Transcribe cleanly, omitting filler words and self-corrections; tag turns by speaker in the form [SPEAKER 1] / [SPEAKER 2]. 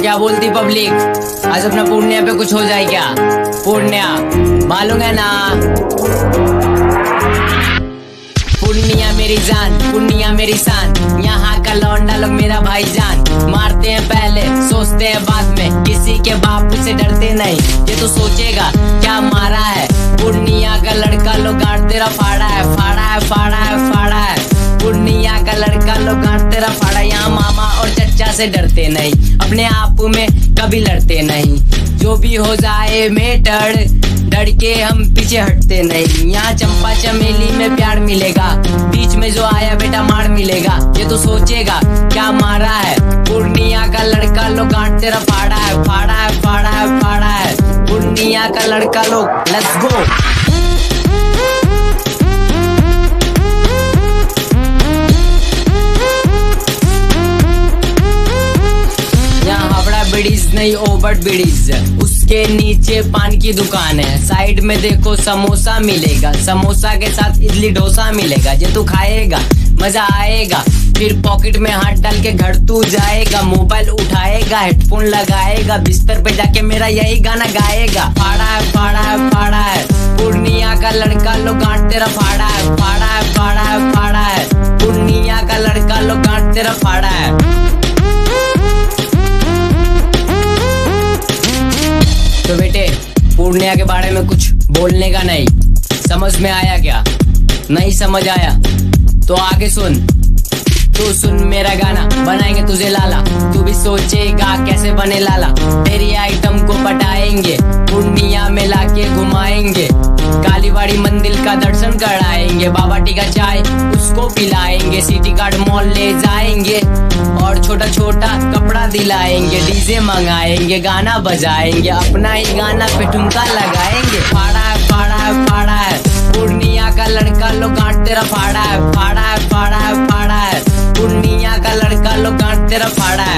[SPEAKER 1] क्या बोलती पब्लिक? आज अपना पूर्णिया पे कुछ हो जाए क्या? पूर्णिया मालूम है ना? पूर्णिया मेरी जान, पूर्णिया मेरी शान, यहाँ का लौंडा लोग मेरा भाईजान। मारते हैं पहले, सोचते हैं बाद में, किसी के बाप से डरते नहीं। ये तो सोचेगा क्या मारा है, पूर्णिया का लड़का लोग गाड़ तेरा फाड़ा है, फाड़ा है, फाड़ा है, फाड़ा है। पूर्णिया का लड़का लोग गाड़ तेरा फाड़ा। यहाँ मामा और चचा से डरते नहीं, अपने आप में कभी लड़ते नहीं। जो भी हो जाए मेटर, डर के हम पीछे हटते नहीं। यहाँ चंपा चमेली में प्यार मिलेगा, बीच में जो आया बेटा मार मिलेगा। ये तो सोचेगा क्या मारा है, पूर्णिया का लड़का लोग गांठ तेरा फाड़ा है, फाड़ा है, फाड़ा है, फाड़ा है। पूर्णिया का लड़का लोग लेट्स गो। बिडीज नहीं ओवर बिडीज, उसके नीचे पान की दुकान है। साइड में देखो समोसा मिलेगा, समोसा के साथ इडली डोसा मिलेगा। ये तू खाएगा मजा आएगा, फिर पॉकेट में हाथ डाल के घर तू जाएगा। मोबाइल उठाएगा, हेडफोन लगाएगा, बिस्तर पे जाके मेरा यही गाना गाएगा। फाड़ा है, फाड़ा है, फाड़ा है। पूर्णिया का लड़का लोग गांठ तेरा फाड़ा है, फाड़ा है, फाड़ा है, फाड़ा है। पूर्णिया का लड़का लोग गांठ तेरा फाड़ा है। तो बेटे पूर्णिया के बारे में कुछ बोलने का नहीं, समझ में आया क्या? नहीं समझ आया तो आगे सुन। तू सुन मेरा गाना, बनाएंगे तुझे लाला। तू भी सोचेगा कैसे बने लाला। तेरी आइटम को पटाएंगे, पूर्णिया में लाके घुमाएंगे। कालीबाड़ी मंदिर का दर्शन कराएंगे, बाबा टीका चाय उसको पिलाएंगे। सिटी कार्ड मॉल ले जाएंगे और छोटा छोटा कपड़ा दिलाएंगे। डीजे मंगाएंगे, गाना बजाएंगे, अपना ही गाना पे ठुमका लगाएंगे। फाड़ा है, फाड़ा है, फाड़ा है। पूर्णिया का लड़का लोग गांठ तेरा फाड़ा है, फाड़ा है, फाड़ा है, फाड़ा है। पूर्णिया का लड़का लोग गांठ तेरा फाड़ा है।